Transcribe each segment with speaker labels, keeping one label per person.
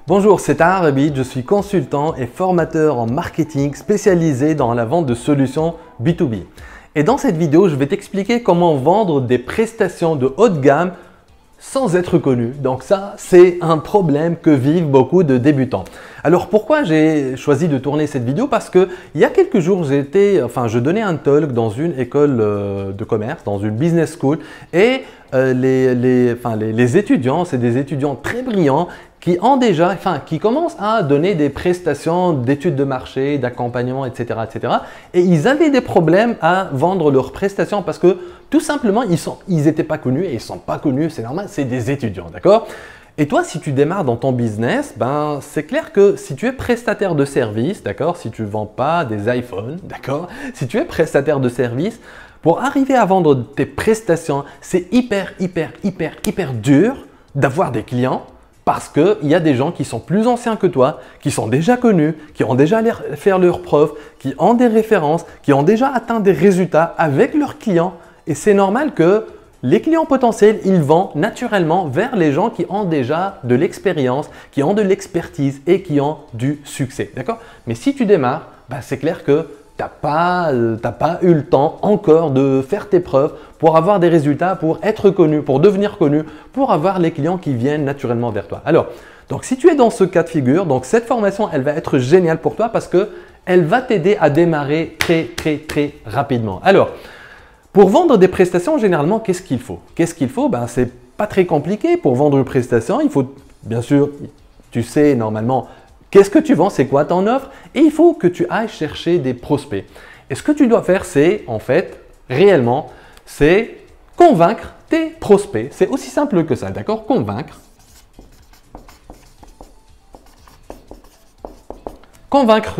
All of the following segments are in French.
Speaker 1: Bonjour, c'est Tahar Abid, je suis consultant et formateur en marketing spécialisé dans la vente de solutions B2B. Et dans cette vidéo, je vais t'expliquer comment vendre des prestations de haut de gamme sans être connu. Donc ça, c'est un problème que vivent beaucoup de débutants. Alors pourquoi j'ai choisi de tourner cette vidéo? Parce que il y a quelques jours, je donnais un talk dans une école de commerce, dans une business school, et les étudiants, c'est des étudiants très brillants qui commencent à donner des prestations d'études de marché, d'accompagnement, etc., etc. Et ils avaient des problèmes à vendre leurs prestations parce que tout simplement, ils n'étaient pas connus et ils ne sont pas connus, c'est normal, c'est des étudiants, d'accord? Et toi, si tu démarres dans ton business, c'est clair que si tu es prestataire de service, d'accord? Si tu ne vends pas des iPhones, d'accord? Si tu es prestataire de service, pour arriver à vendre tes prestations, c'est hyper dur d'avoir des clients. Parce qu'il y a des gens qui sont plus anciens que toi, qui sont déjà connus, qui ont déjà fait leurs preuves, qui ont des références, qui ont déjà atteint des résultats avec leurs clients. Et c'est normal que les clients potentiels, ils vont naturellement vers les gens qui ont déjà de l'expérience, qui ont de l'expertise et qui ont du succès. D'accord? Mais si tu démarres, c'est clair que tu n'as pas eu le temps encore de faire tes preuves pour avoir des résultats, pour être connu, pour devenir connu, pour avoir les clients qui viennent naturellement vers toi. Alors, donc si tu es dans ce cas de figure, donc cette formation, elle va être géniale pour toi parce qu'elle va t'aider à démarrer très rapidement. Alors, pour vendre des prestations, généralement, qu'est-ce qu'il faut? C'est pas très compliqué. Pour vendre une prestation, il faut, bien sûr, tu sais normalement, qu'est-ce que tu vends? C'est quoi ton offre? Et il faut que tu ailles chercher des prospects. Et ce que tu dois faire, c'est en fait, réellement, c'est convaincre tes prospects. C'est aussi simple que ça, d'accord? Convaincre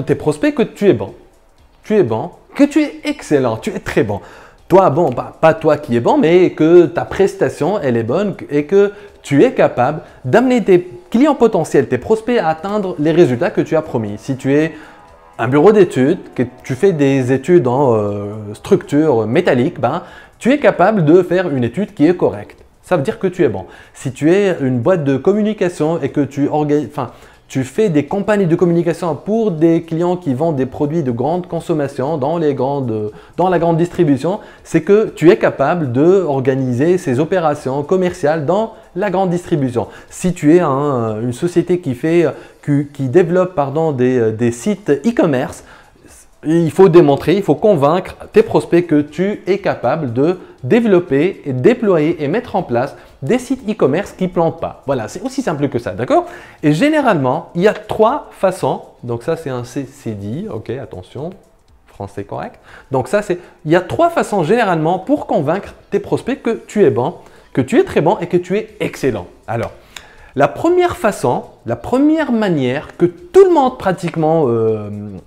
Speaker 1: tes prospects que tu es bon. Que tu es excellent, tu es très bon. Toi, bon, pas toi qui es bon, mais que ta prestation, elle est bonne et que tu es capable d'amener tes clients potentiels, tes prospects à atteindre les résultats que tu as promis. Si tu es un bureau d'études, que tu fais des études en structure métallique, tu es capable de faire une étude qui est correcte. Ça veut dire que tu es bon. Si tu es une boîte de communication et que tu fais des campagnes de communication pour des clients qui vendent des produits de grande consommation dans la grande distribution, c'est que tu es capable d'organiser ces opérations commerciales dans la grande distribution. Si tu es une société qui développe des sites e-commerce, il faut démontrer, il faut convaincre tes prospects que tu es capable de développer, et déployer et mettre en place des sites e-commerce qui ne plantent pas. Voilà, c'est aussi simple que ça, d'accord? Et généralement, il y a trois façons. Donc ça, c'est un CCD, ok, attention, français correct. Donc ça, il y a trois façons généralement pour convaincre tes prospects que tu es bon, que tu es très bon et que tu es excellent. Alors, la première façon, la première manière que tout le monde pratiquement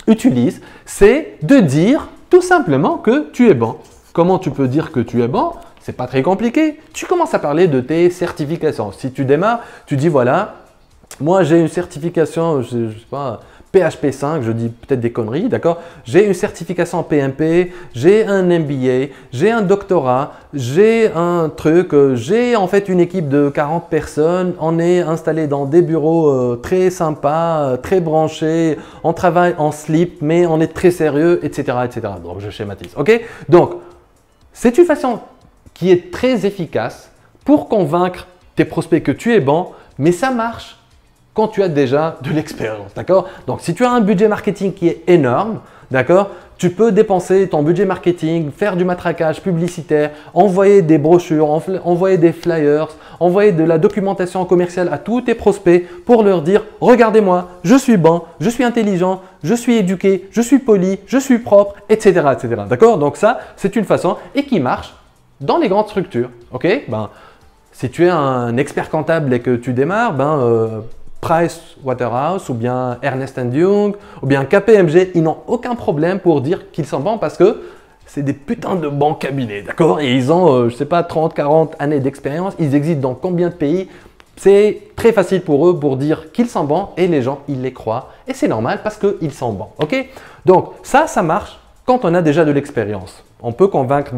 Speaker 1: utilise, c'est de dire tout simplement que tu es bon. Comment tu peux dire que tu es bon? C'est pas très compliqué. Tu commences à parler de tes certifications. Si tu démarres, tu dis voilà, moi j'ai une certification, je sais pas, PHP 5, je dis peut-être des conneries, d'accord? J'ai une certification PMP, j'ai un MBA, j'ai un doctorat, j'ai un truc, j'ai en fait une équipe de 40 personnes, on est installé dans des bureaux très sympas, très branchés, on travaille en slip, mais on est très sérieux, etc., etc. Donc je schématise, ok? Donc, c'est une façon qui est très efficace pour convaincre tes prospects que tu es bon, mais ça marche quand tu as déjà de l'expérience, d'accord? Donc, si tu as un budget marketing qui est énorme, d'accord, tu peux dépenser ton budget marketing, faire du matraquage publicitaire, envoyer des brochures, envoyer des flyers, envoyer de la documentation commerciale à tous tes prospects pour leur dire « Regardez-moi, je suis bon, je suis intelligent, je suis éduqué, je suis poli, je suis propre, etc. etc. » D'accord? Donc ça, c'est une façon et qui marche dans les grandes structures. Ok? Si tu es un expert comptable et que tu démarres, Price Waterhouse ou bien Ernst Young ou bien KPMG, ils n'ont aucun problème pour dire qu'ils sont bons parce que c'est des putains de bons cabinets, d'accord? Et ils ont, je sais pas, 30, 40 années d'expérience, ils existent dans combien de pays? C'est très facile pour eux pour dire qu'ils sont bons et les gens, ils les croient. Et c'est normal parce qu'ils sont bons, ok? Donc ça marche quand on a déjà de l'expérience. On peut convaincre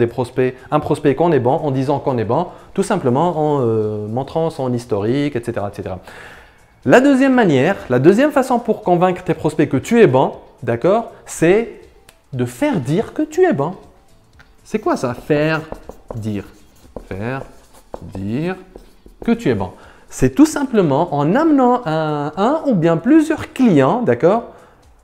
Speaker 1: un prospect qu'on est bon en disant qu'on est bon, tout simplement en montrant son historique, etc., etc. La deuxième manière, la deuxième façon pour convaincre tes prospects que tu es bon, d'accord, c'est de faire dire que tu es bon. C'est quoi ça? Faire dire. Faire dire que tu es bon. C'est tout simplement en amenant un ou bien plusieurs clients, d'accord,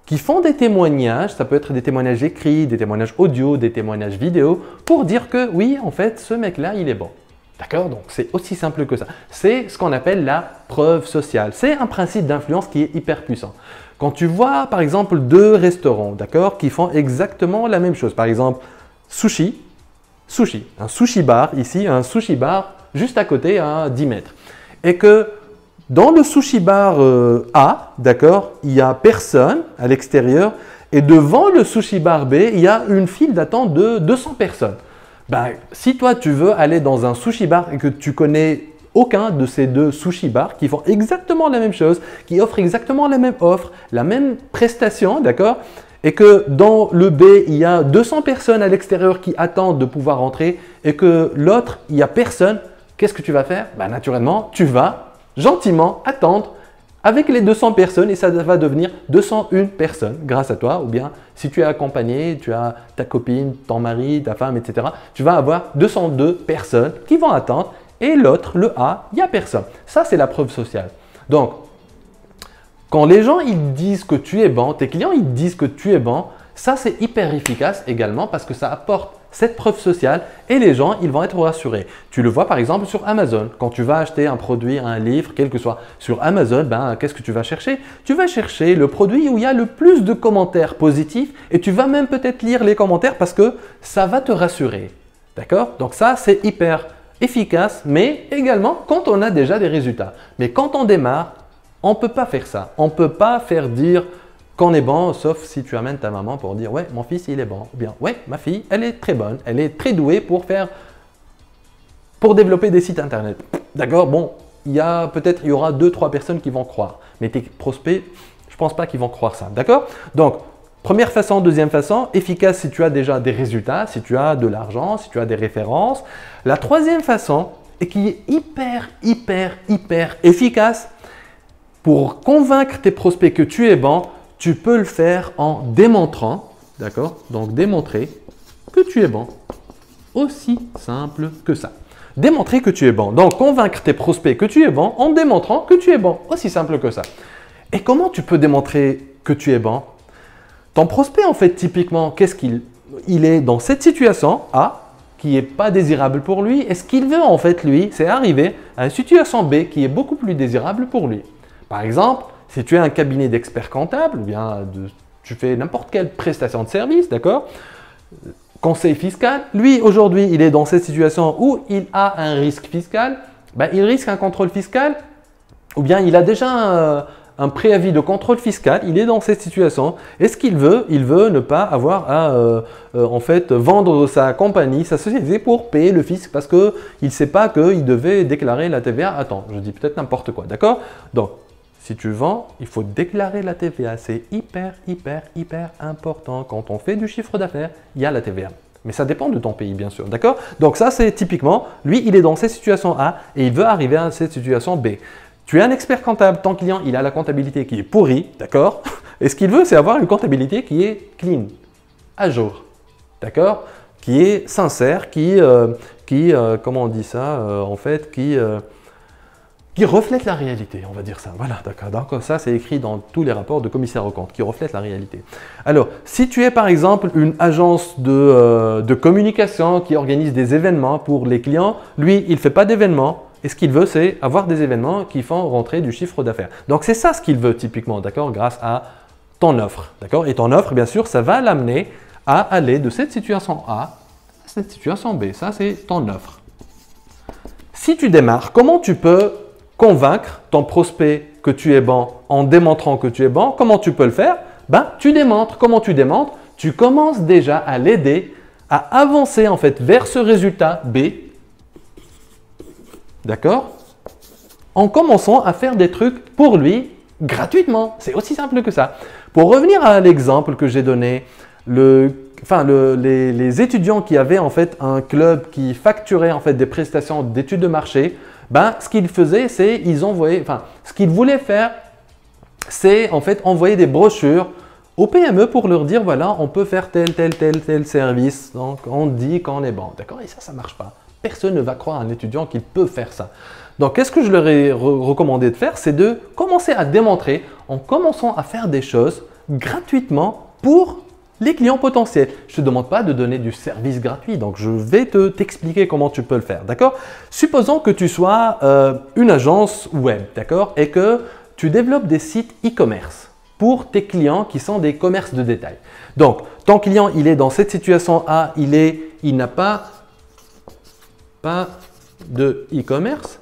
Speaker 1: qui font des témoignages, ça peut être des témoignages écrits, des témoignages audio, des témoignages vidéo, pour dire que oui, en fait, ce mec-là, il est bon. D'accord? Donc, c'est aussi simple que ça. C'est ce qu'on appelle la preuve sociale. C'est un principe d'influence qui est hyper puissant. Quand tu vois, par exemple, deux restaurants, d'accord, qui font exactement la même chose. Par exemple, sushi, un sushi bar ici, un sushi bar juste à côté à 10 mètres. Et que dans le sushi bar A, d'accord, il n'y a personne à l'extérieur. Et devant le sushi bar B, il y a une file d'attente de 200 personnes. Ben, si toi, tu veux aller dans un sushi bar et que tu connais aucun de ces deux sushi bars qui font exactement la même chose, qui offrent exactement la même offre, la même prestation, d'accord, et que dans le B, il y a 200 personnes à l'extérieur qui attendent de pouvoir rentrer et que l'autre, il n'y a personne, qu'est-ce que tu vas faire? Ben, naturellement, tu vas gentiment attendre avec les 200 personnes et ça va devenir 201 personnes grâce à toi. Ou bien si tu es accompagné, tu as ta copine, ton mari, ta femme, etc. Tu vas avoir 202 personnes qui vont attendre et l'autre, le A, il n'y a personne. Ça, c'est la preuve sociale. Donc, quand les gens ils disent que tu es bon, tes clients ils disent que tu es bon, ça c'est hyper efficace également parce que ça apporte cette preuve sociale et les gens ils vont être rassurés. Tu le vois par exemple sur Amazon. Quand tu vas acheter un produit, un livre, quel que soit sur Amazon, ben, qu'est-ce que tu vas chercher? Tu vas chercher le produit où il y a le plus de commentaires positifs et tu vas même peut-être lire les commentaires parce que ça va te rassurer. D'accord? Donc ça c'est hyper efficace mais également quand on a déjà des résultats. Mais quand on démarre, on ne peut pas faire ça. On ne peut pas faire dire qu'on est bon, sauf si tu amènes ta maman pour dire « Ouais, mon fils, il est bon. » Ou bien « Ouais, ma fille, elle est très bonne. Elle est très douée pour développer des sites internet. » D'accord? Bon, il y aura 2-3 personnes qui vont croire. Mais tes prospects, je ne pense pas qu'ils vont croire ça. D'accord? Donc, première façon, deuxième façon, efficace si tu as déjà des résultats, si tu as de l'argent, si tu as des références. La troisième façon, et qui est hyper efficace, pour convaincre tes prospects que tu es bon, tu peux le faire en démontrant, d'accord? Donc, démontrer que tu es bon. Aussi simple que ça. Démontrer que tu es bon. Donc, convaincre tes prospects que tu es bon en démontrant que tu es bon. Aussi simple que ça. Et comment tu peux démontrer que tu es bon? Ton prospect, en fait, typiquement, qu'est-ce qu'il est dans cette situation A qui n'est pas désirable pour lui. Et ce qu'il veut, en fait, lui, c'est arriver à une situation B qui est beaucoup plus désirable pour lui. Par exemple, si tu es un cabinet d'experts comptables, ou bien tu fais n'importe quelle prestation de service, d'accord? Conseil fiscal, lui aujourd'hui, il est dans cette situation où il a un risque fiscal, ben, il risque un contrôle fiscal, ou bien il a déjà un préavis de contrôle fiscal, il est dans cette situation. Et ce qu'il veut, il veut ne pas avoir à en fait, vendre sa compagnie, sa société pour payer le fisc parce qu'il ne sait pas qu'il devait déclarer la TVA. Attends, je dis peut-être n'importe quoi, d'accord? Donc, si tu vends, il faut déclarer la TVA. C'est hyper important. Quand on fait du chiffre d'affaires, il y a la TVA. Mais ça dépend de ton pays, bien sûr. D'accord? Donc ça, c'est typiquement, lui, il est dans cette situation A et il veut arriver à cette situation B. Tu es un expert comptable, ton client, il a la comptabilité qui est pourrie, d'accord? Et ce qu'il veut, c'est avoir une comptabilité qui est clean, à jour, d'accord? Qui est sincère, comment on dit ça, en fait, qui reflète la réalité, on va dire ça. Voilà, d'accord. Donc ça, c'est écrit dans tous les rapports de commissaire aux comptes, qui reflète la réalité. Alors, si tu es par exemple une agence de communication qui organise des événements pour les clients, lui, il ne fait pas d'événements. Et ce qu'il veut, c'est avoir des événements qui font rentrer du chiffre d'affaires. Donc, c'est ça ce qu'il veut typiquement, d'accord, grâce à ton offre, d'accord? Et ton offre, bien sûr, ça va l'amener à aller de cette situation A à cette situation B. Ça, c'est ton offre. Si tu démarres, comment tu peux convaincre ton prospect que tu es bon en démontrant que tu es bon? Comment tu peux le faire? Ben, tu démontres. Comment tu démontres? Tu commences déjà à l'aider à avancer en fait vers ce résultat B. D'accord? En commençant à faire des trucs pour lui gratuitement. C'est aussi simple que ça. Pour revenir à l'exemple que j'ai donné, les étudiants qui avaient en fait un club qui facturait en fait des prestations d'études de marché, Ben, ce qu'ils faisaient, c'est ils envoyaient, enfin, ce qu'ils voulaient faire, c'est en fait envoyer des brochures aux PME pour leur dire voilà, on peut faire tel service. Donc, on dit qu'on est bon. D'accord? Et ça ne marche pas. Personne ne va croire à un étudiant qu'il peut faire ça. Donc, qu'est-ce que je leur ai recommandé de faire? C'est de commencer à démontrer en commençant à faire des choses gratuitement pour les clients potentiels. Je ne te demande pas de donner du service gratuit. Donc, je vais t'expliquer comment tu peux le faire. D'accord? Supposons que tu sois une agence web, d'accord? Et que tu développes des sites e-commerce pour tes clients qui sont des commerces de détail. Donc, ton client, il est dans cette situation A, il n'a pas de e-commerce.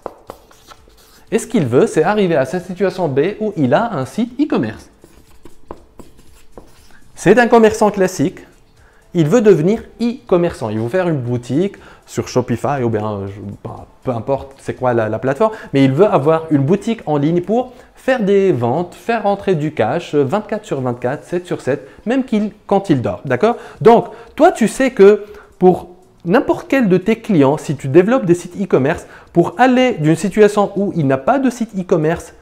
Speaker 1: Et ce qu'il veut, c'est arriver à cette situation B où il a un site e-commerce. C'est un commerçant classique. Il veut devenir e-commerçant. Il veut faire une boutique sur Shopify ou bien peu importe c'est quoi la plateforme, mais il veut avoir une boutique en ligne pour faire des ventes, faire rentrer du cash 24/24, 7/7, même quand il dort. D'accord? Donc, toi, tu sais que pour n'importe quel de tes clients, si tu développes des sites e-commerce, pour aller d'une situation où il n'a pas de site e-commerce,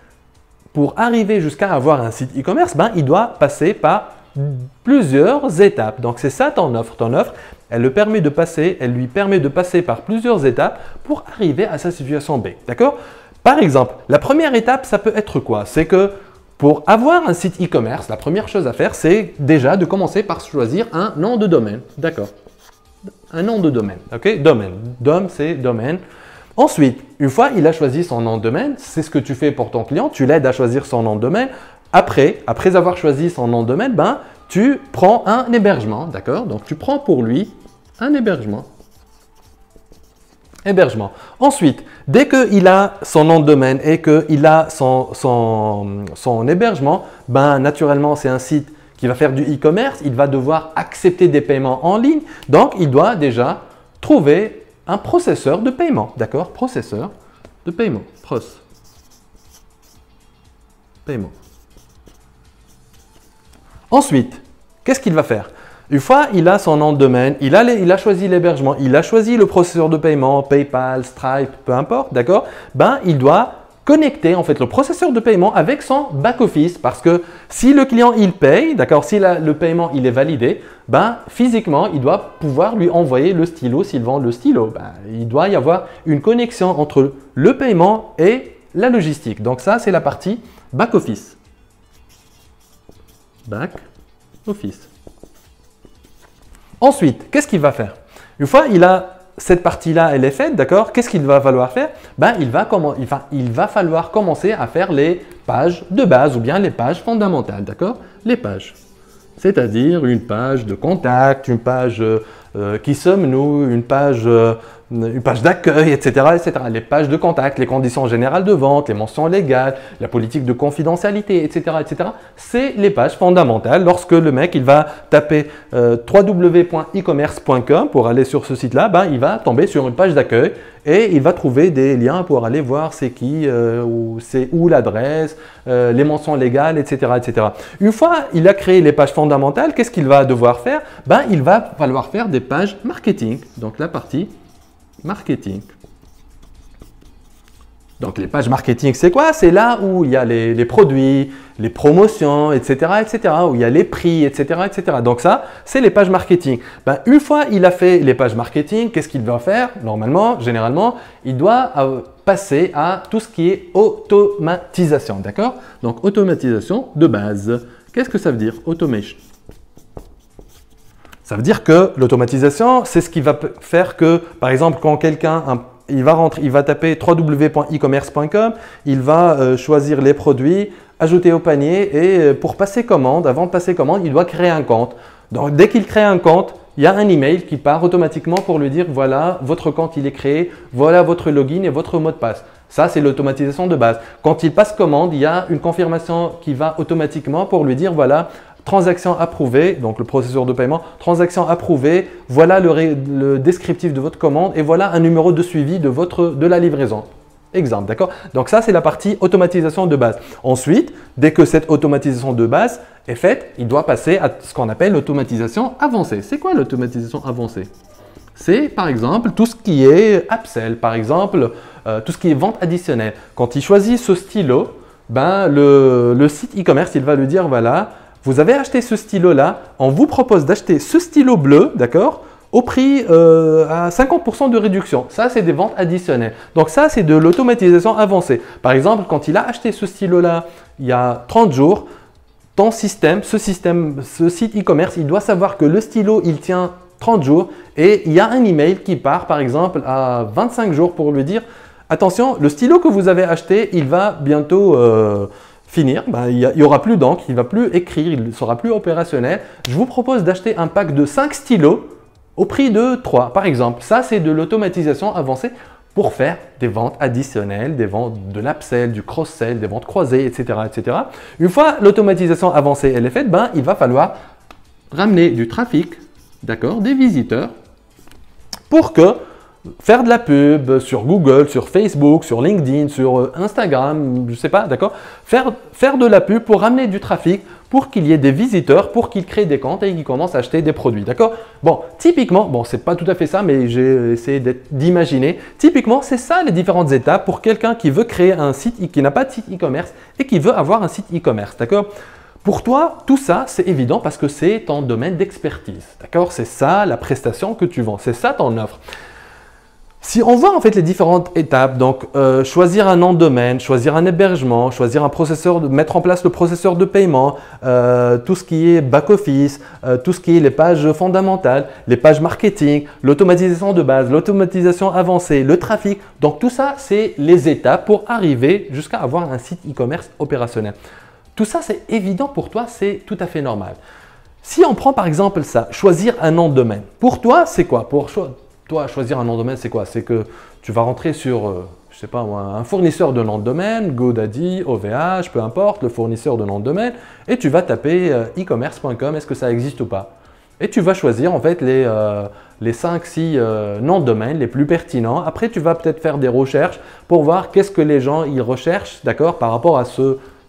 Speaker 1: pour arriver jusqu'à avoir un site e-commerce, ben, il doit passer par plusieurs étapes. Donc, c'est ça ton offre. Ton offre, elle lui permet de passer par plusieurs étapes pour arriver à sa situation B. D'accord? Par exemple, la première étape, ça peut être quoi? C'est que pour avoir un site e-commerce, la première chose à faire, c'est déjà de commencer par choisir un nom de domaine. D'accord? Un nom de domaine. OK? Domaine. Dom, c'est domaine. Ensuite, une fois il a choisi son nom de domaine, c'est ce que tu fais pour ton client, tu l'aides à choisir son nom de domaine. Après avoir choisi son nom de domaine, ben, tu prends un hébergement. D'accord? Donc, tu prends pour lui un hébergement. Ensuite, dès qu'il a son nom de domaine et qu'il a son hébergement, ben, naturellement, c'est un site qui va faire du e-commerce. Il va devoir accepter des paiements en ligne. Donc, il doit déjà trouver un processeur de paiement. D'accord? Processeur de paiement. Paiement. Ensuite, qu'est-ce qu'il va faire? Une fois il a son nom de domaine, il a choisi l'hébergement, il a choisi le processeur de paiement, PayPal, Stripe, peu importe, d'accord? Ben, il doit connecter en fait le processeur de paiement avec son back-office parce que si le client il paye, d'accord, si le paiement il est validé, ben, physiquement il doit pouvoir lui envoyer le stylo s'il vend le stylo. Ben, il doit y avoir une connexion entre le paiement et la logistique. Donc ça, c'est la partie back-office. Back-office. Ensuite, qu'est-ce qu'il va faire? Une fois cette partie-là, elle est faite, d'accord? Qu'est-ce qu'il va falloir faire? Ben, il va falloir commencer à faire les pages de base ou bien les pages fondamentales, d'accord? Les pages, c'est-à-dire une page de contact, une page qui sommes-nous, une page d'accueil, etc., etc. Les pages de contact, les conditions générales de vente, les mentions légales, la politique de confidentialité, etc., etc. C'est les pages fondamentales. Lorsque le mec il va taper www.ecommerce.com pour aller sur ce site-là, ben, il va tomber sur une page d'accueil et il va trouver des liens pour aller voir c'est qui, c'est où l'adresse, les mentions légales, etc., etc. Une fois il a créé les pages fondamentales, qu'est-ce qu'il va devoir faire? Ben, il va falloir faire des pages marketing. Donc la partie marketing. Donc les pages marketing, c'est quoi? C'est là où il y a les produits, les promotions, etc., etc., où il y a les prix, etc., etc. Donc ça, c'est les pages marketing. Ben, une fois il a fait les pages marketing, qu'est-ce qu'il va faire? Normalement, généralement, il doit passer à tout ce qui est automatisation, d'accord? Donc automatisation de base. Qu'est-ce que ça veut dire? Automation. Ça veut dire que l'automatisation, c'est ce qui va faire que, par exemple, quand quelqu'un il va taper www.ecommerce.com, il va choisir les produits, ajouter au panier et pour passer commande, avant de passer commande, il doit créer un compte. Donc, dès qu'il crée un compte, il y a un email qui part automatiquement pour lui dire voilà, votre compte il est créé, voilà votre login et votre mot de passe. Ça, c'est l'automatisation de base. Quand il passe commande, il y a une confirmation qui va automatiquement pour lui dire voilà, transaction approuvée, donc le processeur de paiement, transaction approuvée, voilà le descriptif de votre commande et voilà un numéro de suivi de la livraison. Exemple, d'accord? Donc ça, c'est la partie automatisation de base. Ensuite, dès que cette automatisation de base est faite, il doit passer à ce qu'on appelle l'automatisation avancée. C'est quoi l'automatisation avancée? C'est par exemple tout ce qui est upsell, par exemple tout ce qui est vente additionnelle. Quand il choisit ce stylo, ben, le site e-commerce, il va lui dire voilà, vous avez acheté ce stylo-là, on vous propose d'acheter ce stylo bleu, d'accord, au prix à 50% de réduction. Ça, c'est des ventes additionnelles. Donc ça, c'est de l'automatisation avancée. Par exemple, quand il a acheté ce stylo-là il y a 30 jours, ton système, ce site e-commerce, il doit savoir que le stylo, il tient 30 jours et il y a un email qui part, par exemple, à 25 jours pour lui dire attention, le stylo que vous avez acheté, il va bientôt finir. Ben, il n'y aura plus d'encre, il ne va plus écrire, il ne sera plus opérationnel. Je vous propose d'acheter un pack de 5 stylos au prix de 3, par exemple. Ça, c'est de l'automatisation avancée pour faire des ventes additionnelles, des ventes de l'upsell, du cross-sell, des ventes croisées, etc., etc. Une fois l'automatisation avancée elle est faite, ben, il va falloir ramener du trafic, d'accord, des visiteurs, pour que faire de la pub sur Google, sur Facebook, sur LinkedIn, sur Instagram, je ne sais pas, d'accord, faire de la pub pour ramener du trafic, pour qu'il y ait des visiteurs, pour qu'ils créent des comptes et qu'ils commencent à acheter des produits, d'accord? Bon, typiquement, bon, c'est pas tout à fait ça, mais j'ai essayé d'imaginer. Typiquement, c'est ça les différentes étapes pour quelqu'un qui veut créer un site, qui n'a pas de site e-commerce et qui veut avoir un site e-commerce, d'accord? Pour toi, tout ça, c'est évident parce que c'est ton domaine d'expertise, d'accord? C'est ça la prestation que tu vends, c'est ça ton offre. Si on voit en fait les différentes étapes, donc choisir un nom de domaine, choisir un hébergement, choisir un processeur, mettre en place le processeur de paiement, tout ce qui est back-office, tout ce qui est les pages fondamentales, les pages marketing, l'automatisation de base, l'automatisation avancée, le trafic. Donc tout ça, c'est les étapes pour arriver jusqu'à avoir un site e-commerce opérationnel. Tout ça, c'est évident pour toi, c'est tout à fait normal. Si on prend par exemple ça, choisir un nom de domaine. Pour toi, c'est quoi? Pour toi, choisir un nom de domaine, c'est quoi? C'est que tu vas rentrer sur, je sais pas moi, un fournisseur de nom de domaine, GoDaddy, OVH, peu importe, le fournisseur de nom de domaine, et tu vas taper e-commerce.com, est-ce que ça existe ou pas? Et tu vas choisir en fait les 5-6 noms de domaine les plus pertinents. Après, tu vas peut-être faire des recherches pour voir qu'est-ce que les gens ils recherchent, d'accord, par rapport à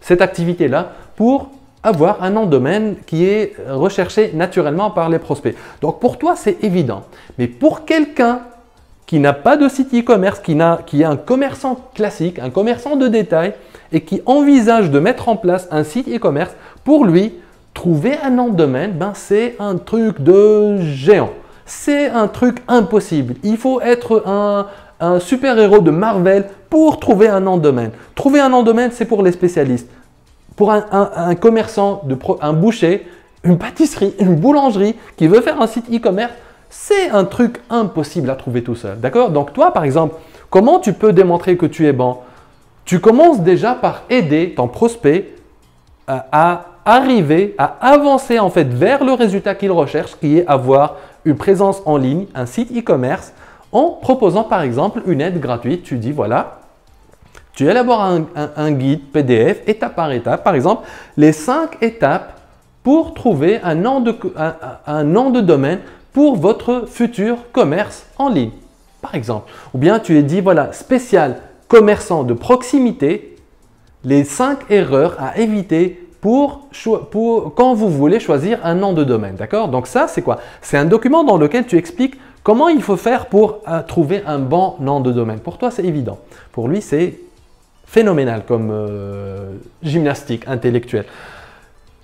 Speaker 1: cette activité-là, pour avoir un nom de domaine qui est recherché naturellement par les prospects. Donc pour toi, c'est évident. Mais pour quelqu'un qui n'a pas de site e-commerce, qui est un commerçant classique, un commerçant de détail et qui envisage de mettre en place un site e-commerce, pour lui, trouver un nom de domaine, ben, c'est un truc de géant. C'est un truc impossible. Il faut être un super-héros de Marvel pour trouver un nom de domaine. Trouver un nom de domaine, c'est pour les spécialistes. Pour un commerçant, un boucher, une pâtisserie, une boulangerie qui veut faire un site e-commerce, c'est un truc impossible à trouver tout seul. D'accord? Donc toi, par exemple, comment tu peux démontrer que tu es bon? Tu commences déjà par aider ton prospect à arriver, à avancer en fait vers le résultat qu'il recherche, qui est avoir une présence en ligne, un site e-commerce, en proposant par exemple une aide gratuite. Tu dis voilà, tu élabores un guide PDF étape par étape, par exemple, les 5 étapes pour trouver un nom de domaine pour votre futur commerce en ligne, par exemple. Ou bien tu es dit, voilà, spécial commerçant de proximité, les 5 erreurs à éviter quand vous voulez choisir un nom de domaine, d'accord? Donc ça, c'est quoi? C'est un document dans lequel tu expliques comment il faut faire pour trouver un bon nom de domaine. Pour toi, c'est évident. Pour lui, c'est phénoménal comme gymnastique intellectuelle.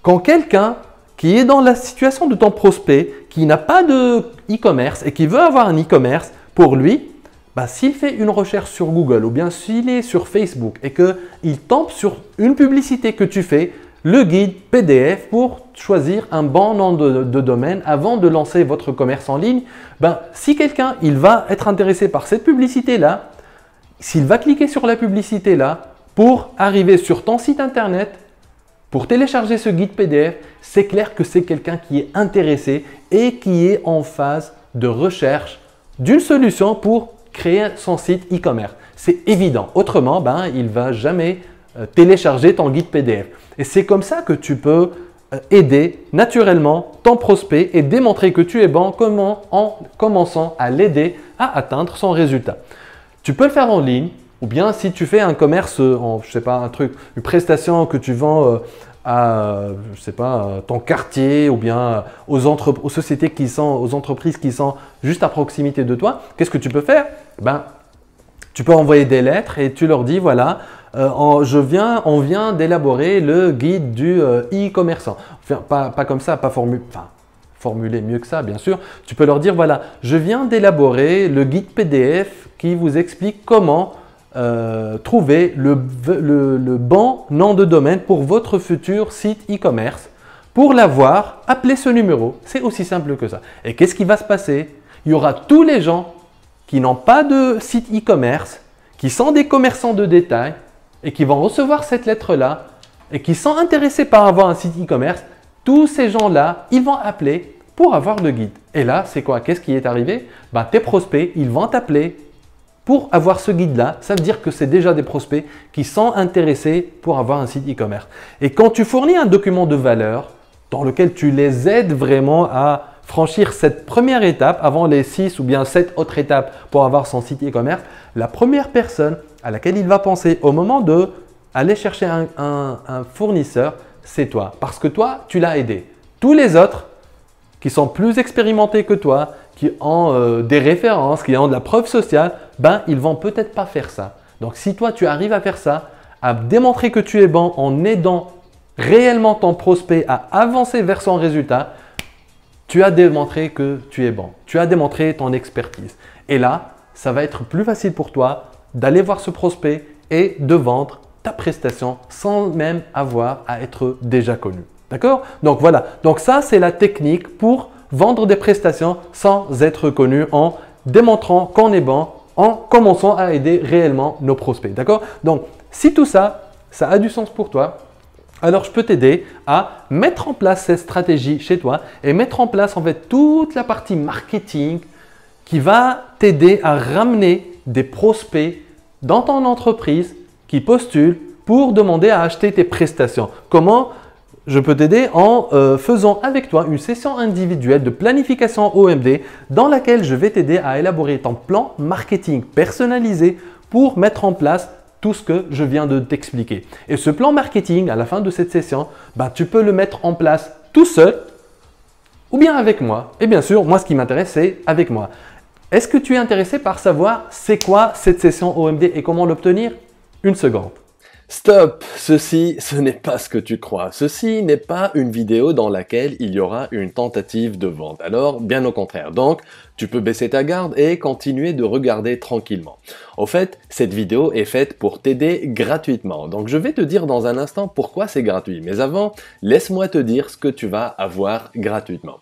Speaker 1: Quand quelqu'un qui est dans la situation de ton prospect, qui n'a pas de e-commerce et qui veut avoir un e-commerce, pour lui, bah, s'il fait une recherche sur Google ou bien s'il est sur Facebook et qu'il tombe sur une publicité que tu fais, le guide PDF pour choisir un bon nom de domaine avant de lancer votre commerce en ligne, ben, si quelqu'un il va être intéressé par cette publicité-là, s'il va cliquer sur la publicité-là pour arriver sur ton site internet, pour télécharger ce guide PDF, c'est clair que c'est quelqu'un qui est intéressé et qui est en phase de recherche d'une solution pour créer son site e-commerce. C'est évident. Autrement, ben, il ne va jamais télécharger ton guide PDF. Et c'est comme ça que tu peux aider naturellement ton prospect et démontrer que tu es bon en commençant à l'aider à atteindre son résultat. Tu peux le faire en ligne, Ou bien si tu fais un commerce, je sais pas, un truc, une prestation que tu vends à, je sais pas, ton quartier ou bien aux sociétés qui sont, aux entreprises qui sont juste à proximité de toi, qu'est-ce que tu peux faire? Ben, tu peux envoyer des lettres et tu leur dis, voilà, on vient d'élaborer le guide du e-commerçant. Enfin, pas comme ça, formuler mieux que ça, bien sûr. Tu peux leur dire, voilà, je viens d'élaborer le guide PDF qui vous explique comment trouver le bon nom de domaine pour votre futur site e-commerce. Pour l'avoir, appelez ce numéro. C'est aussi simple que ça. Et qu'est-ce qui va se passer? Il y aura tous les gens qui n'ont pas de site e-commerce, qui sont des commerçants de détail et qui vont recevoir cette lettre-là et qui sont intéressés par avoir un site e-commerce. Tous ces gens-là, ils vont appeler pour avoir le guide. Et là, c'est quoi? Qu'est-ce qui est arrivé? Ben, tes prospects, ils vont t'appeler pour avoir ce guide-là. Ça veut dire que c'est déjà des prospects qui sont intéressés pour avoir un site e-commerce. Et quand tu fournis un document de valeur dans lequel tu les aides vraiment à franchir cette première étape avant les 6 ou bien 7 autres étapes pour avoir son site e-commerce, la première personne à laquelle il va penser au moment de aller chercher un fournisseur, c'est toi. Parce que toi, tu l'as aidé. Tous les autres qui sont plus expérimentés que toi, qui ont des références, qui ont de la preuve sociale, ben, ils vont peut-être pas faire ça. Donc, si toi, tu arrives à faire ça, à démontrer que tu es bon en aidant réellement ton prospect à avancer vers son résultat, tu as démontré que tu es bon. Tu as démontré ton expertise. Et là, ça va être plus facile pour toi d'aller voir ce prospect et de vendre ta prestation sans même avoir à être déjà connu. D'accord? Donc voilà. Donc ça, c'est la technique pour vendre des prestations sans être connu en démontrant qu'on est bon, en commençant à aider réellement nos prospects. D'accord? Donc, si tout ça, ça a du sens pour toi, alors je peux t'aider à mettre en place cette stratégie chez toi et mettre en place en fait toute la partie marketing qui va t'aider à ramener des prospects dans ton entreprise qui postulent pour demander à acheter tes prestations. Comment je peux t'aider? En faisant avec toi une session individuelle de planification OMD dans laquelle je vais t'aider à élaborer ton plan marketing personnalisé pour mettre en place tout ce que je viens de t'expliquer. Et ce plan marketing, à la fin de cette session, ben, tu peux le mettre en place tout seul ou bien avec moi. Et bien sûr, moi, ce qui m'intéresse, c'est avec moi. Est-ce que tu es intéressé par savoir c'est quoi cette session OMD et comment l'obtenir? Une seconde.
Speaker 2: Stop! Ceci, ce n'est pas ce que tu crois. Ceci n'est pas une vidéo dans laquelle il y aura une tentative de vente. Alors, bien au contraire. Donc, tu peux baisser ta garde et continuer de regarder tranquillement. Au fait, cette vidéo est faite pour t'aider gratuitement. Donc, je vais te dire dans un instant pourquoi c'est gratuit. Mais avant, laisse-moi te dire ce que tu vas avoir gratuitement.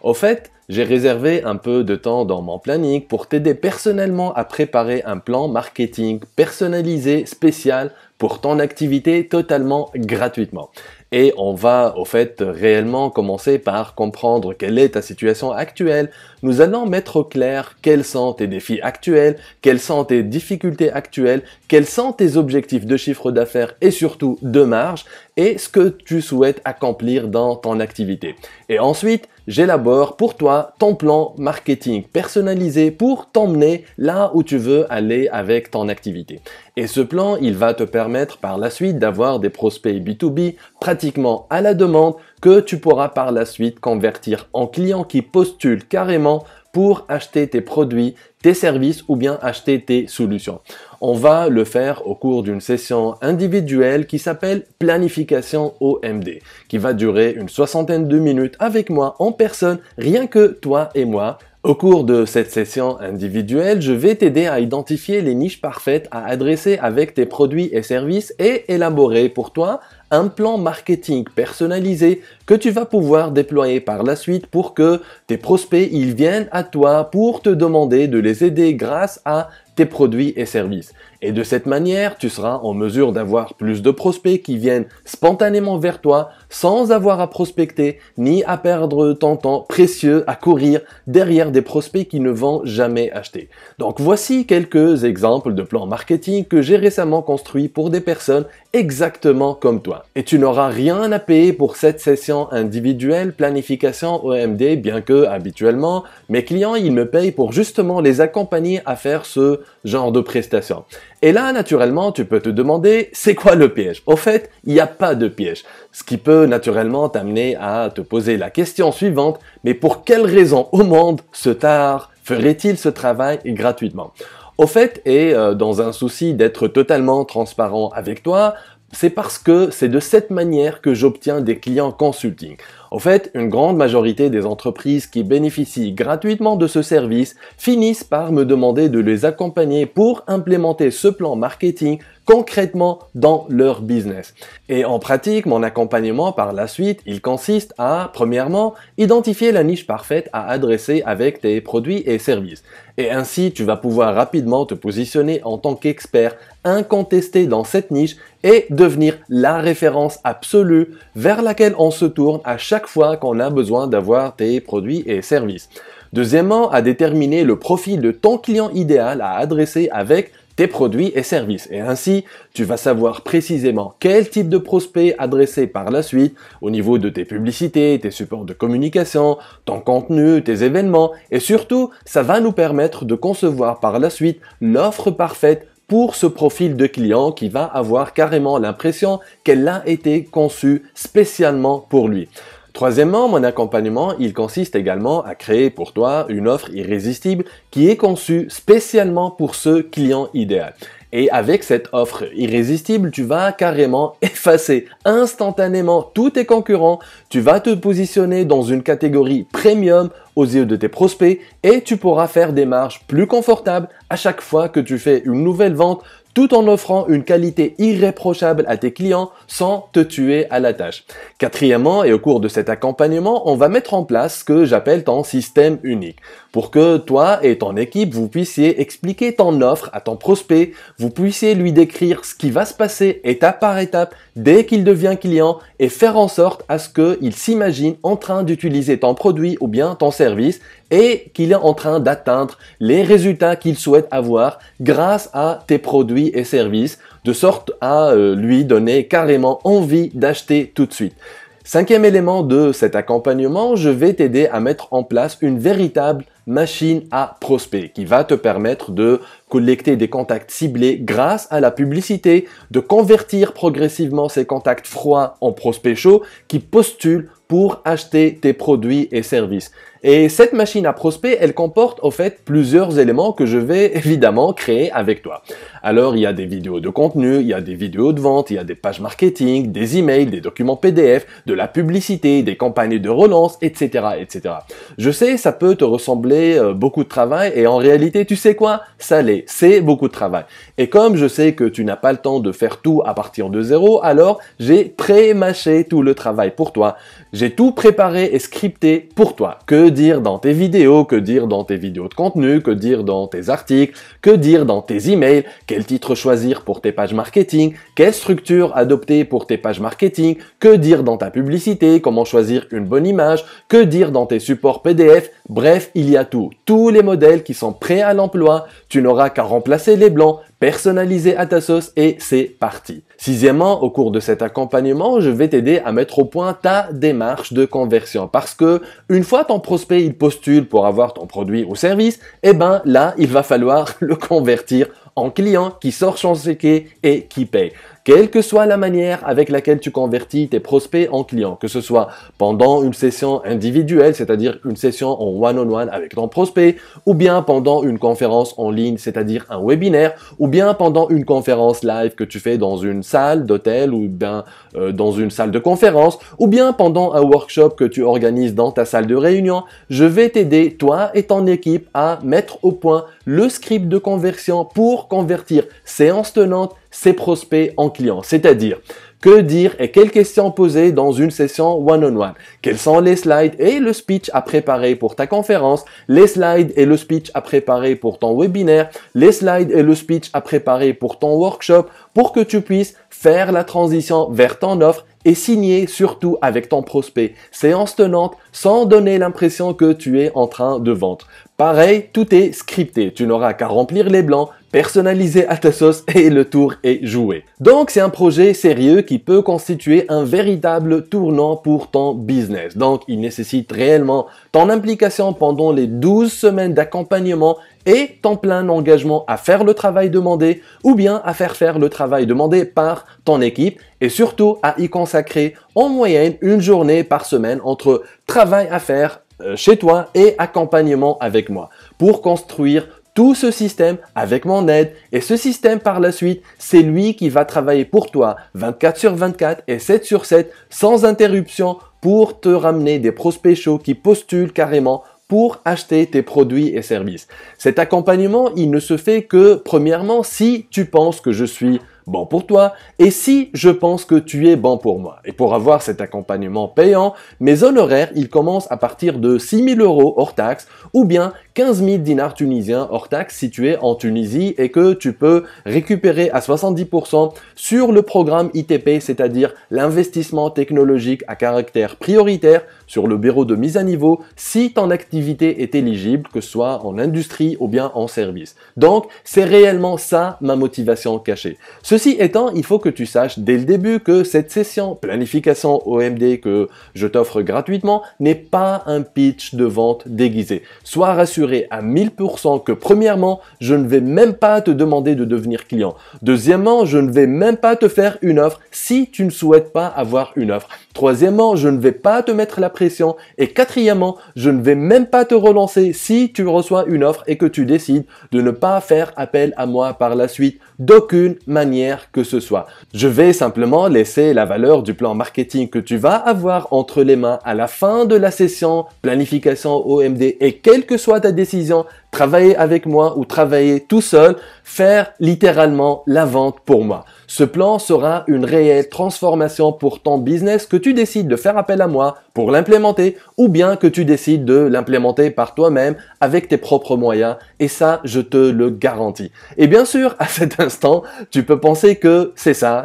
Speaker 2: Au fait, j'ai réservé un peu de temps dans mon planning pour t'aider personnellement à préparer un plan marketing personnalisé spécial pour ton activité totalement gratuitement. Et on va au fait réellement commencer par comprendre quelle est ta situation actuelle. Nous allons mettre au clair quels sont tes défis actuels, quelles sont tes difficultés actuelles, quels sont tes objectifs de chiffre d'affaires et surtout de marge et ce que tu souhaites accomplir dans ton activité. Et ensuite, j'élabore pour toi ton plan marketing personnalisé pour t'emmener là où tu veux aller avec ton activité. Et ce plan, il va te permettre par la suite d'avoir des prospects B2B pratiquement à la demande que tu pourras par la suite convertir en clients qui postulent carrément pour acheter tes produits, tes services ou bien acheter tes solutions. On va le faire au cours d'une session individuelle qui s'appelle Planification OMD, qui va durer une 60aine de minutes avec moi en personne, rien que toi et moi. Au cours de cette session individuelle, je vais t'aider à identifier les niches parfaites à adresser avec tes produits et services et élaborer pour toi un plan marketing personnalisé que tu vas pouvoir déployer par la suite pour que tes prospects ils viennent à toi pour te demander de les aider grâce à tes produits et services. Et de cette manière, tu seras en mesure d'avoir plus de prospects qui viennent spontanément vers toi sans avoir à prospecter ni à perdre ton temps précieux à courir derrière des prospects qui ne vont jamais acheter. Donc voici quelques exemples de plans marketing que j'ai récemment construits pour des personnes exactement comme toi. Et tu n'auras rien à payer pour cette session individuelle planification OMD, bien que habituellement, mes clients, ils me payent pour justement les accompagner à faire ce genre de prestation. Et là, naturellement, tu peux te demander, c'est quoi le piège? Au fait, il n'y a pas de piège. Ce qui peut naturellement t'amener à te poser la question suivante, mais pour quelle raison au monde ce tard ferait-il ce travail gratuitement? Au fait, et dans un souci d'être totalement transparent avec toi, c'est parce que c'est de cette manière que j'obtiens des clients consulting. En fait, une grande majorité des entreprises qui bénéficient gratuitement de ce service finissent par me demander de les accompagner pour implémenter ce plan marketing concrètement dans leur business. Et en pratique, mon accompagnement par la suite, il consiste à, premièrement, identifier la niche parfaite à adresser avec tes produits et services. Et ainsi, tu vas pouvoir rapidement te positionner en tant qu'expert incontesté dans cette niche et devenir la référence absolue vers laquelle on se tourne à chaque fois qu'on a besoin d'avoir tes produits et services. Deuxièmement, à déterminer le profil de ton client idéal à adresser avec tes produits et services. Et ainsi, tu vas savoir précisément quel type de prospect adresser par la suite au niveau de tes publicités, tes supports de communication, ton contenu, tes événements. Et surtout, ça va nous permettre de concevoir par la suite l'offre parfaite pour ce profil de client qui va avoir carrément l'impression qu'elle a été conçue spécialement pour lui. Troisièmement, mon accompagnement, il consiste également à créer pour toi une offre irrésistible qui est conçue spécialement pour ce client idéal. Et avec cette offre irrésistible, tu vas carrément effacer instantanément tous tes concurrents, tu vas te positionner dans une catégorie premium aux yeux de tes prospects et tu pourras faire des marges plus confortables à chaque fois que tu fais une nouvelle vente tout en offrant une qualité irréprochable à tes clients sans te tuer à la tâche. Quatrièmement, et au cours de cet accompagnement, on va mettre en place ce que j'appelle ton système unique pour que toi et ton équipe, vous puissiez expliquer ton offre à ton prospect, vous puissiez lui décrire ce qui va se passer étape par étape dès qu'il devient client et faire en sorte à ce qu'il s'imagine en train d'utiliser ton produit ou bien ton service et qu'il est en train d'atteindre les résultats qu'il souhaite avoir grâce à tes produits et services, de sorte à lui donner carrément envie d'acheter tout de suite. Cinquième élément de cet accompagnement, je vais t'aider à mettre en place une véritable machine à prospect qui va te permettre de collecter des contacts ciblés grâce à la publicité, de convertir progressivement ces contacts froids en prospects chauds qui postulent pour acheter tes produits et services. Et cette machine à prospect, elle comporte au fait plusieurs éléments que je vais évidemment créer avec toi. Alors, il y a des vidéos de contenu, il y a des vidéos de vente, il y a des pages marketing, des emails, des documents PDF, de la publicité, des campagnes de relance, etc., etc. Je sais, ça peut te ressembler beaucoup de travail et en réalité, tu sais quoi? Ça l'est, c'est beaucoup de travail. Et comme je sais que tu n'as pas le temps de faire tout à partir de zéro, alors j'ai pré-mâché tout le travail pour toi. J'ai tout préparé et scripté pour toi. Que dire dans tes vidéos, que dire dans tes vidéos de contenu, que dire dans tes articles, que dire dans tes emails, quel titre choisir pour tes pages marketing, quelle structure adopter pour tes pages marketing, que dire dans ta publicité, comment choisir une bonne image, que dire dans tes supports PDF, bref, il y a tout. Tous les modèles qui sont prêts à l'emploi, tu n'auras qu'à remplacer les blancs, personnaliser à ta sauce et c'est parti. Sixièmement, au cours de cet accompagnement, je vais t'aider à mettre au point ta démarche de conversion parce que une fois ton prospect il postule pour avoir ton produit ou service, eh ben là, il va falloir le convertir en client qui sort son ticket et qui paye. Quelle que soit la manière avec laquelle tu convertis tes prospects en clients, que ce soit pendant une session individuelle, c'est-à-dire une session en one-on-one avec ton prospect, ou bien pendant une conférence en ligne, c'est-à-dire un webinaire, ou bien pendant une conférence live que tu fais dans une salle d'hôtel ou bien dans une salle de conférence, ou bien pendant un workshop que tu organises dans ta salle de réunion, je vais t'aider, toi et ton équipe, à mettre au point le script de conversion pour convertir séance tenante ses prospects en clients, c'est-à-dire que dire et quelles questions poser dans une session one-on-one, quels sont les slides et le speech à préparer pour ta conférence, les slides et le speech à préparer pour ton webinaire, les slides et le speech à préparer pour ton workshop pour que tu puisses faire la transition vers ton offre et signer surtout avec ton prospect séance tenante sans donner l'impression que tu es en train de vendre. Pareil, tout est scripté. Tu n'auras qu'à remplir les blancs, personnaliser à ta sauce et le tour est joué. Donc c'est un projet sérieux qui peut constituer un véritable tournant pour ton business. Donc il nécessite réellement ton implication pendant les 12 semaines d'accompagnement et ton plein engagement à faire le travail demandé ou bien à faire le travail demandé par ton équipe et surtout à y consacrer en moyenne une journée par semaine entre travail à faire chez toi et accompagnement avec moi pour construire tout ce système avec mon aide et ce système par la suite, c'est lui qui va travailler pour toi 24/24 et 7/7 sans interruption pour te ramener des prospects chauds qui postulent carrément pour acheter tes produits et services. Cet accompagnement, il ne se fait que premièrement si tu penses que je suis bon pour toi et si je pense que tu es bon pour moi. Et pour avoir cet accompagnement payant, mes honoraires, ils commencent à partir de 6 000 € hors taxe ou bien 15 000 dinars tunisiens hors taxe si tu es en Tunisie et que tu peux récupérer à 70% sur le programme ITP, c'est-à-dire l'investissement technologique à caractère prioritaire sur le bureau de mise à niveau si ton activité est éligible, que ce soit en industrie ou bien en service. Donc, c'est réellement ça ma motivation cachée. Ceci étant, il faut que tu saches dès le début que cette session planification OMD que je t'offre gratuitement n'est pas un pitch de vente déguisé. Sois rassuré à 1000% que premièrement, je ne vais même pas te demander de devenir client. Deuxièmement, je ne vais même pas te faire une offre si tu ne souhaites pas avoir une offre. Troisièmement, je ne vais pas te mettre la pression. Et quatrièmement, je ne vais même pas te relancer si tu reçois une offre et que tu décides de ne pas faire appel à moi par la suite d'aucune manière que ce soit. Je vais simplement laisser la valeur du plan marketing que tu vas avoir entre les mains à la fin de la session planification OMD et quelle que soit ta décision, travailler avec moi ou travailler tout seul, faire littéralement la vente pour moi. Ce plan sera une réelle transformation pour ton business que tu décides de faire appel à moi pour l'implémenter ou bien que tu décides de l'implémenter par toi-même avec tes propres moyens et ça, je te le garantis. Et bien sûr, à cet instant, tu peux penser que c'est ça,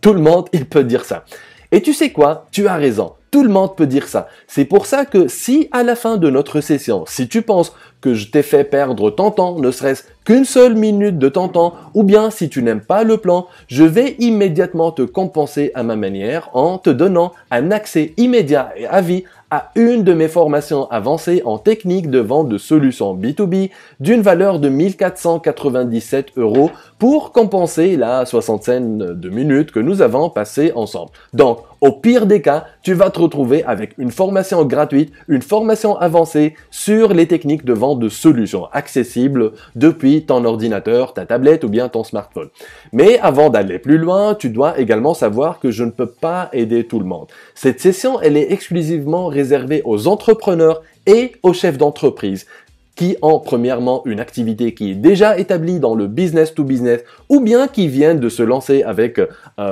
Speaker 2: tout le monde, il peut dire ça. Et tu sais quoi? Tu as raison. Tout le monde peut dire ça. C'est pour ça que si à la fin de notre session, si tu penses que je t'ai fait perdre ton temps, ne serait-ce qu'une seule minute de ton temps, ou bien si tu n'aimes pas le plan, je vais immédiatement te compenser à ma manière en te donnant un accès immédiat et à vie à une de mes formations avancées en technique de vente de solutions B2B d'une valeur de 1497 € pour compenser la soixantaine de minutes que nous avons passées ensemble. Donc, au pire des cas, tu vas te retrouver avec une formation gratuite, une formation avancée sur les techniques de vente de solutions accessibles depuis ton ordinateur, ta tablette ou bien ton smartphone. Mais avant d'aller plus loin, tu dois également savoir que je ne peux pas aider tout le monde. Cette session, elle est exclusivement réservée aux entrepreneurs et aux chefs d'entreprise qui ont premièrement une activité qui est déjà établie dans le business to business ou bien qui viennent de se lancer avec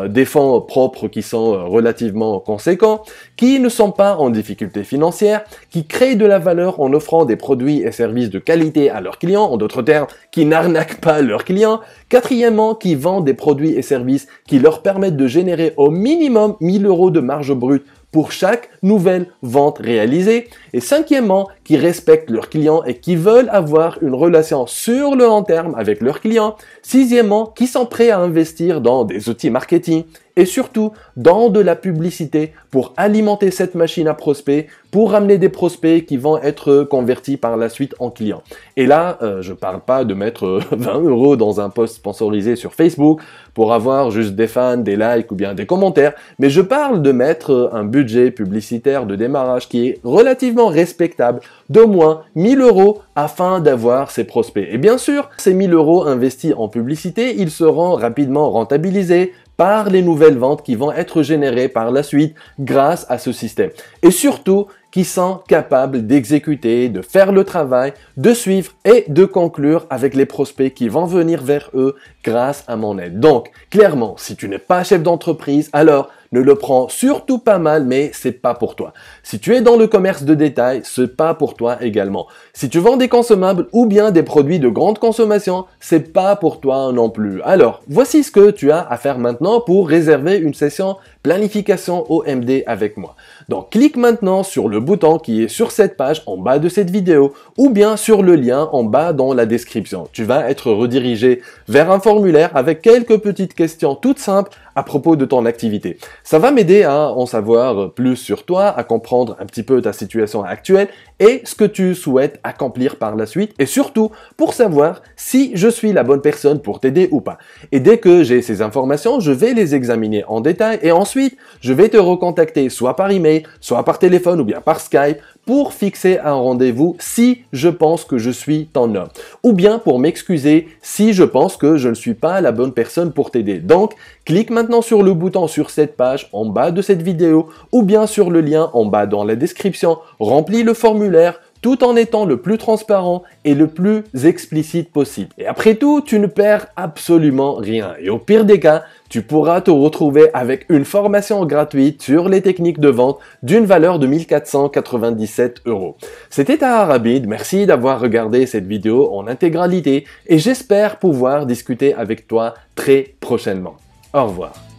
Speaker 2: des fonds propres qui sont relativement conséquents, qui ne sont pas en difficulté financière, qui créent de la valeur en offrant des produits et services de qualité à leurs clients, en d'autres termes, qui n'arnaquent pas leurs clients. Quatrièmement, qui vendent des produits et services qui leur permettent de générer au minimum 1000 € de marge brute pour chaque nouvelle vente réalisée. Et cinquièmement, qui respectent leurs clients et qui veulent avoir une relation sur le long terme avec leurs clients. Sixièmement, qui sont prêts à investir dans des outils marketing et surtout dans de la publicité pour alimenter cette machine à prospects, pour ramener des prospects qui vont être convertis par la suite en clients. Et là, je parle pas de mettre 20 € dans un post sponsorisé sur Facebook pour avoir juste des fans, des likes ou bien des commentaires, mais je parle de mettre un budget publicitaire de démarrage qui est relativement respectable d'au moins 1000 € afin d'avoir ces prospects. Et bien sûr, ces 1000 € investis en publicité, ils seront rapidement rentabilisés par les nouvelles ventes qui vont être générées par la suite grâce à ce système. Et surtout, qui sont capables d'exécuter, de faire le travail, de suivre et de conclure avec les prospects qui vont venir vers eux grâce à mon aide. Donc, clairement, si tu n'es pas chef d'entreprise, alors ne le prends surtout pas mal, mais c'est pas pour toi. Si tu es dans le commerce de détail, c'est pas pour toi également. Si tu vends des consommables ou bien des produits de grande consommation, c'est pas pour toi non plus. Alors, voici ce que tu as à faire maintenant pour réserver une session planification OMD avec moi. Donc clique maintenant sur le bouton qui est sur cette page en bas de cette vidéo ou bien sur le lien en bas dans la description. Tu vas être redirigé vers un formulaire avec quelques petites questions toutes simples à propos de ton activité. Ça va m'aider à en savoir plus sur toi, à comprendre un petit peu ta situation actuelle et ce que tu souhaites accomplir par la suite et surtout pour savoir si je suis la bonne personne pour t'aider ou pas. Et dès que j'ai ces informations, je vais les examiner en détail et ensuite je vais te recontacter soit par email, soit par téléphone ou bien par Skype pour fixer un rendez-vous si je pense que je suis ton homme ou bien pour m'excuser si je pense que je ne suis pas la bonne personne pour t'aider. Donc, clique maintenant sur le bouton sur cette page en bas de cette vidéo ou bien sur le lien en bas dans la description, remplis le formulaire tout en étant le plus transparent et le plus explicite possible. Et après tout, tu ne perds absolument rien. Et au pire des cas, tu pourras te retrouver avec une formation gratuite sur les techniques de vente d'une valeur de 1497 €. C'était Tahar Abid, merci d'avoir regardé cette vidéo en intégralité et j'espère pouvoir discuter avec toi très prochainement. Au revoir.